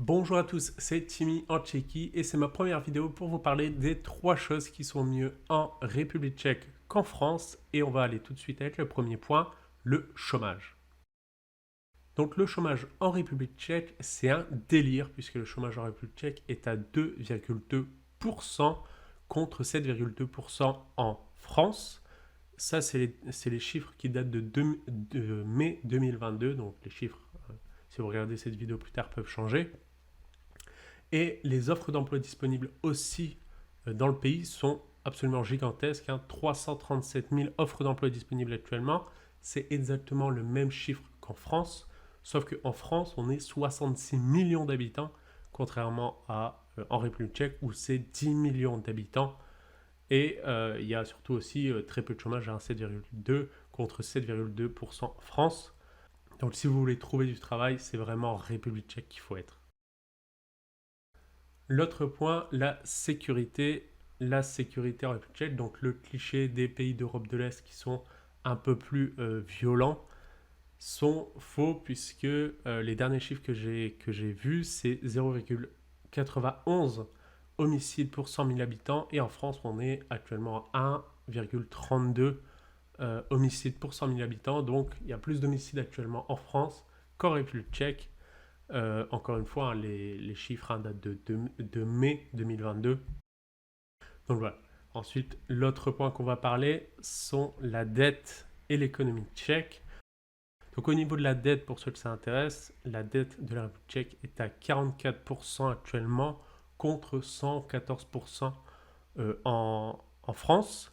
Bonjour à tous, c'est Timmy en Tchéquie et c'est ma première vidéo pour vous parler des 3 choses qui sont mieux en République tchèque qu'en France. Et on va aller tout de suite avec le premier point, le chômage. Donc le chômage en République tchèque, c'est un délire puisque le chômage en République tchèque est à 2,2% contre 7,2% en France. Ça, c'est les chiffres qui datent de mai 2022, donc les chiffres, si vous regardez cette vidéo plus tard, peuvent changer. Et les offres d'emploi disponibles aussi dans le pays sont absolument gigantesques. 337 000 offres d'emploi disponibles actuellement. C'est exactement le même chiffre qu'en France. Sauf qu'en France, on est 66 millions d'habitants, contrairement à en République tchèque où c'est 10 millions d'habitants. Et il y a surtout aussi très peu de chômage à 7,2 contre 7,2% en France. Donc si vous voulez trouver du travail, c'est vraiment en République tchèque qu'il faut être. L'autre point, la sécurité. La sécurité en République tchèque, donc le cliché des pays d'Europe de l'Est qui sont un peu plus violents, sont faux puisque les derniers chiffres que j'ai vus, c'est 0,91 homicides pour 100 000 habitants et en France, on est actuellement à 1,32 homicides pour 100 000 habitants. Donc, il y a plus d'homicides actuellement en France qu'en République tchèque. Encore une fois, hein, les chiffres datent de mai 2022. Donc voilà. Ensuite, l'autre point qu'on va parler sont la dette et l'économie tchèque. Donc au niveau de la dette, pour ceux que ça intéresse, la dette de la République tchèque est à 44% actuellement contre 114% en France.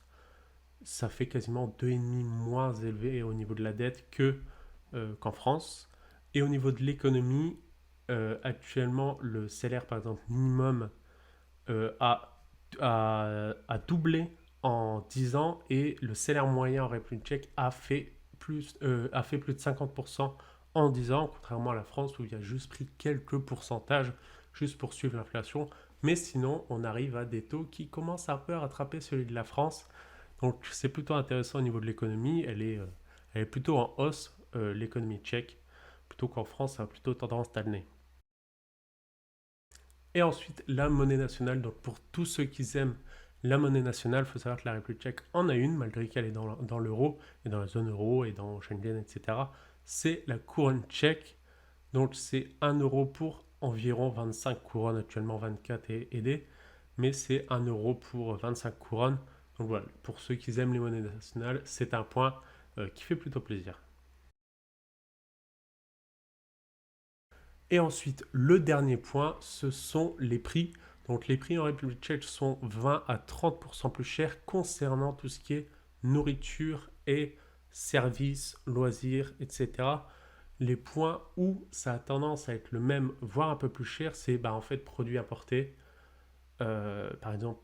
Ça fait quasiment 2,5 moins élevé au niveau de la dette qu'en France. Et au niveau de l'économie, actuellement, le salaire, par exemple, minimum a doublé en 10 ans et le salaire moyen en République tchèque a fait plus de 50% en 10 ans, contrairement à la France où il y a juste pris quelques pourcentages juste pour suivre l'inflation. Mais sinon, on arrive à des taux qui commencent un peu à rattraper celui de la France. Donc c'est plutôt intéressant au niveau de l'économie. Elle est plutôt en hausse, l'économie tchèque, plutôt qu'en France, ça a plutôt tendance à stagner. Et ensuite, la monnaie nationale. Donc, pour tous ceux qui aiment la monnaie nationale, il faut savoir que la République tchèque en a une, malgré qu'elle est dans l'euro, et dans la zone euro, et dans Schengen, etc. C'est la couronne tchèque. Donc, c'est 1 euro pour environ 25 couronnes, actuellement 24 et aidé. Mais c'est 1 euro pour 25 couronnes. Donc, voilà, pour ceux qui aiment les monnaies nationales, c'est un point qui fait plutôt plaisir. Et ensuite, le dernier point, ce sont les prix. Donc les prix en République tchèque sont 20 à 30% plus chers concernant tout ce qui est nourriture et services, loisirs, etc. Les points où ça a tendance à être le même, voire un peu plus cher, c'est en fait produits importés. Par exemple,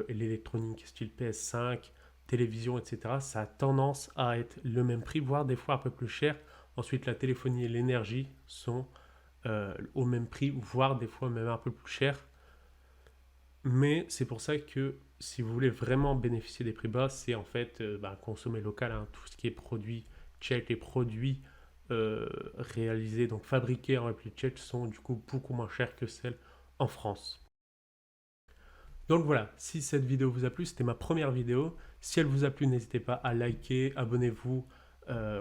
l'électronique style PS5, télévision, etc. Ça a tendance à être le même prix, voire des fois un peu plus cher. Ensuite, la téléphonie et l'énergie sont au même prix, voire des fois même un peu plus cher. Mais c'est pour ça que si vous voulez vraiment bénéficier des prix bas, c'est en fait consommer local, hein, tout ce qui est produits tchèques et produits réalisés, donc fabriqués en République tchèque, sont du coup beaucoup moins chers que celles en France. Donc voilà, si cette vidéo vous a plu, c'était ma première vidéo. Si elle vous a plu, n'hésitez pas à liker, abonnez-vous,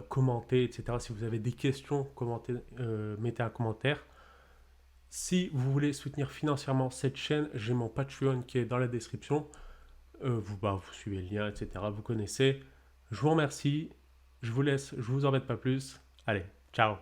commentez, etc. Si vous avez des questions, commentez, mettez un commentaire. Si vous voulez soutenir financièrement cette chaîne, j'ai mon Patreon qui est dans la description. Vous suivez le lien, etc. Vous connaissez. Je vous remercie. Je vous laisse. Je vous embête pas plus. Allez, ciao.